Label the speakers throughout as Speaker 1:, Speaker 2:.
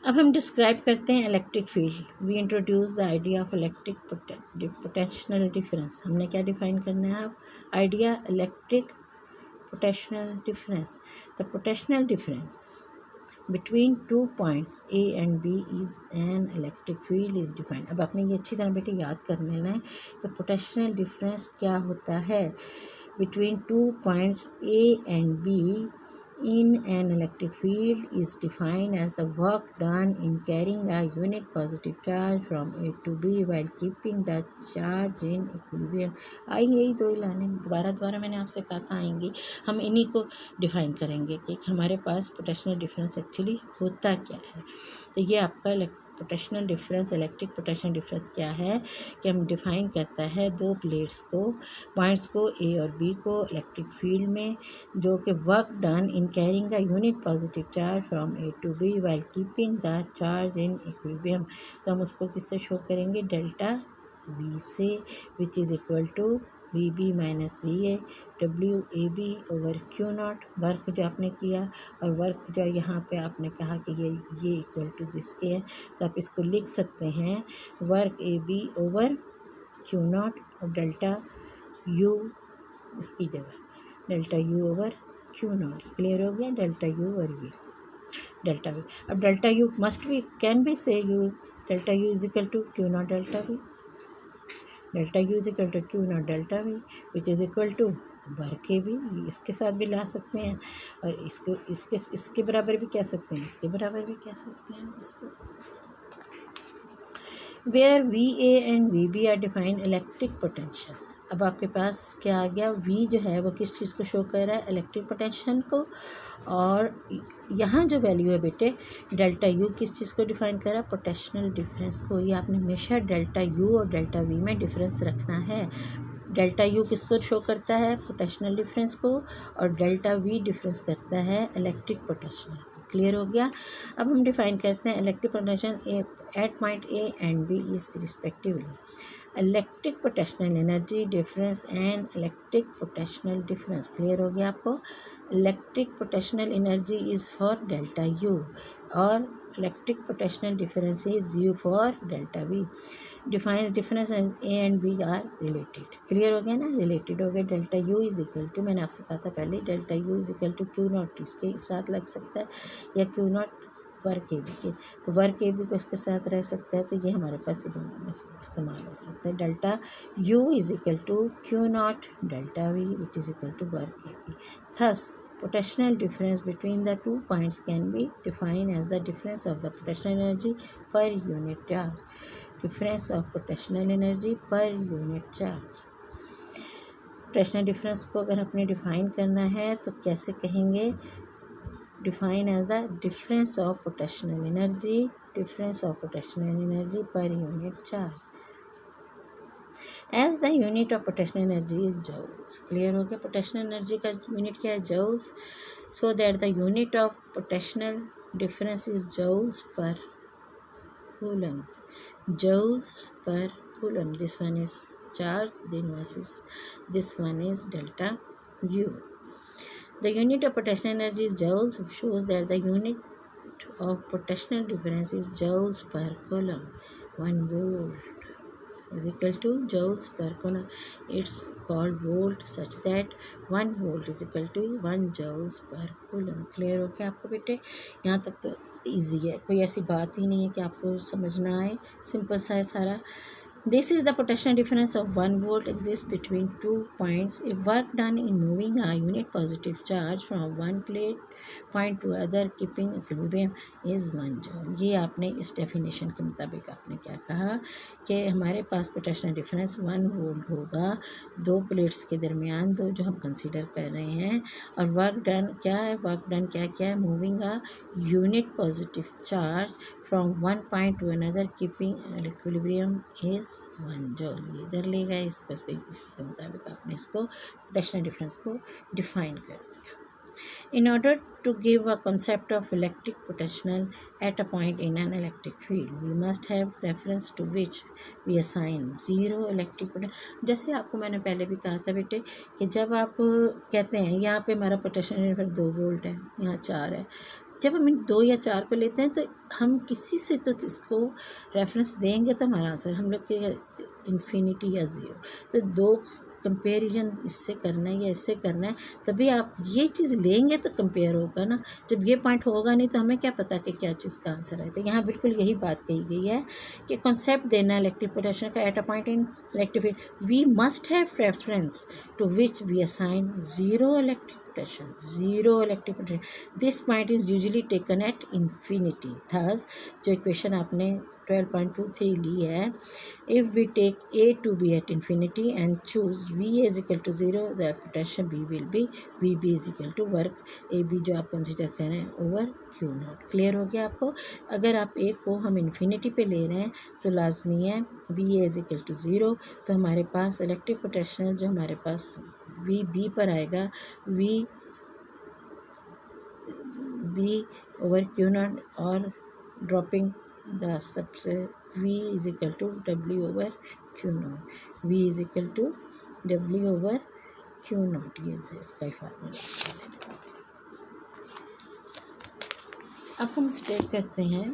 Speaker 1: अब हम डिस्क्राइब करते हैं electric field. We introduce the idea of electric potential difference. हमने क्या डिफाइन करना है अब? Idea electric potential difference. The potential difference between two points A and B is an electric field is defined। अब आपने ये अच्छी तरह बेटे याद कर लेना है कि पोटेंशियल डिफरेंस क्या होता है। between two points A and B in an electric field is defined as the work done in carrying a unit positive charge from A to B while keeping the charge in equilibrium। आएंगे यही दो लाने दोबारा मैंने आपसे कहा था आएंगी। हम इन्हीं को डिफाइन करेंगे कि हमारे पास पोटेंशियल डिफरेंस एक्चुअली होता क्या है। तो ये आपका potential difference, electric potential difference क्या है कि हम डिफाइन करता है दो प्लेट्स को, पॉइंट्स को ए और बी को इलेक्ट्रिक फील्ड में, जो कि work done in carrying the unit positive charge from A to B while keeping the charge in equilibrium. तो हम उसको किससे शो करेंगे? डेल्टा वी से, which is equal to V B minus V A W A B over Q naught. Work जो आपने किया और वर्क जो यहाँ पे आपने कहा कि ये इक्वल टू दिसके है, तो आप इसको लिख सकते हैं work A B over Q naught और डेल्टा यू इसकी जगह delta U over Q naught. Clear हो गया? डेल्टा यू और ये डेल्टा वी। अब delta U must be can be say U delta U is equal to Q naught delta V. Delta U is equal to Q naught delta V which is equal to work A B. इसके साथ भी ला सकते हैं और इसको इसके बराबर भी कह सकते हैं, इसके बराबर भी कह सकते हैं इसको। Where V A and V B are defined electric potential. अब आपके पास क्या आ गया? वी जो है वो किस चीज़ को शो कर रहा है? इलेक्ट्रिक पोटेंशियल को। और यहाँ जो वैल्यू है बेटे डेल्टा यू किस चीज़ को डिफाइन कर रहा है? पोटेंशियल डिफरेंस को। ये आपने हमेशा डेल्टा यू और डेल्टा वी में डिफरेंस रखना है। डेल्टा यू किसको शो करता है? पोटेंशियल डिफरेंस को। और डेल्टा वी डिफरेंस करता है इलेक्ट्रिक पोटेंशियल। क्लियर हो गया? अब हम डिफाइन करते हैं electric potential at point A and B is respectively. Electric potential energy difference and electric potential difference. Clear हो गया आपको? Electric potential energy is for delta U और electric potential difference is U for delta V. Defines difference A and B are related. Clear हो गया ना? Related हो गया। Delta U is equal to, मैंने आपसे कहा था पहले, delta U is equal to Q naught इसके साथ लग सकता है या Q naught work A B के, तो वर्क ए बी को इसके साथ रह सकता है, तो ये हमारे पास इस्तेमाल हो सकता है। Delta U is equal to Q naught delta V which is equal to work A B. Thus potential difference between the 2 points can be defined as the difference of the potential energy per unit charge। difference of potential energy per unit charge। potential difference को अगर अपने define करना है तो कैसे कहेंगे? define as the difference of potential energy per unit charge as the unit of potential energy is joules। Clear हो गया? पोटेंशियल एनर्जी का यूनिट क्या है? joules। so that the unit of potential difference is joules per coulomb। joules per coulomb। this one is charge, then this one is delta u। the unit of potential energy is joules shows that the unit of potential difference is joules per coulomb। 1 volt is equal to joules per coulomb। it's called volt such that 1 volt is equal to 1 joules per coulomb। Clear हो गया आपको बेटे? यहाँ तक तो easy है, कोई ऐसी बात ही नहीं है कि आपको समझना आए, सिंपल सा है सारा। This is the potential difference of 1 volt exists between 2 points if work done in moving a unit positive charge from one point to other keeping equilibrium is 1 joule। ये आपने इस डेफिनेशन के मुताबिक आपने क्या कहा कि हमारे पास पोटेंशियल डिफरेंस 1 वोल्ट होगा दो प्लेट्स के दरमियान, दो जो हम कंसीडर कर रहे हैं। और वर्क डन क्या है? वर्क डन क्या क्या है? Moving a unit positive charge from one point two another keeping equilibrium is 1 joule। ये इधर ले गए, इसके मुताबिक आपने इसको पोटेंशियल डिफरेंस को डिफाइन कर दिया। In order to give a concept of electric potential at a point in an electric field, we must have reference to which we assign 0 electric potential। जैसे आपको मैंने पहले भी कहा था बेटे कि जब आप कहते हैं यहाँ पे हमारा पोटेंशियल डिफरेंस 2 वोल्ट है, यहाँ 4 है, जब हम इन 2 या 4 को लेते हैं तो हम किसी से तो इसको रेफरेंस देंगे तो हमारा आंसर हम लोग के इन्फिनिटी या ज़ीरो। तो 2 कंपेरिजन इससे करना है या इससे करना है, तभी आप ये चीज़ लेंगे तो कंपेयर होगा ना। जब ये पॉइंट होगा नहीं तो हमें क्या पता कि क्या चीज़ का आंसर है। तो यहाँ बिल्कुल यही बात कही गई है कि कॉन्सेप्ट देना इलेक्ट्रिक पोटेंशियल का at a point in electric field we must have reference to which we assign zero electric potential, zero electric potential. This point is usually taken at infinity. Thus, जो equation आपने 12.23 ली है, if we take A to be at infinity and choose V is equal to 0, the potential B will be VB is equal to work AB जो आप consider कर रहे हैं over Q not. Clear हो गया आपको? अगर आप A को हम इन्फिनिटी पे ले रहे हैं तो लाजमी है V is equal to 0, तो हमारे पास इलेक्ट्रिक पोटेंशियल जो हमारे पास वी बी पर आएगा वी ओवर क्यू नॉट और ड्रॉपिंग द सबसे V is equal to W over Q naught. V is equal to W over Q naught, ये इसका ही फार्मूला। अब हम स्टेट करते हैं,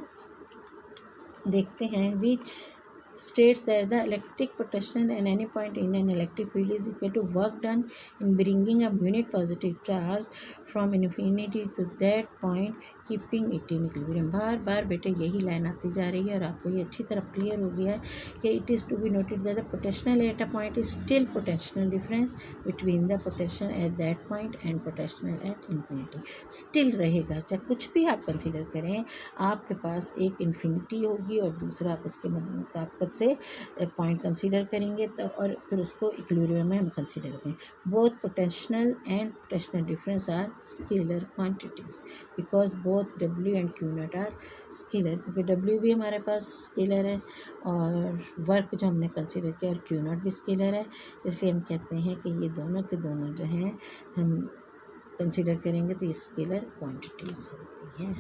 Speaker 1: देखते हैं विच states that the electric potential at any point in an electric field is equal to work done in bringing a unit positive charge from infinity to that point keeping it in equilibrium। बार बार बेटे यही line आती जा रही है और आपको ये अच्छी तरह क्लियर हो गया है कि it is to be noted that the potential at a point is still potential difference between the potential at that point and potential at infinity. Still रहेगा, चाहे कुछ भी आप कंसीडर करें, आपके पास एक इन्फिनिटी होगी और दूसरा आप उसके मुताबिक से पॉइंट कंसीडर करेंगे तो, और फिर उसको इक्विलिब्रियम में हम कंसीडर करेंगे। Both potential and potential difference are scalar quantities because both W and Q naught are scalar, क्योंकि डब्ल्यू भी हमारे पास स्केलर है और वर्क जो हमने कंसीडर किया और क्यू नॉट भी स्केलर है, इसलिए हम कहते हैं कि ये दोनों के दोनों जो हैं हम कंसीडर करेंगे तो ये स्केलर क्वांटिटीज़ होती हैं।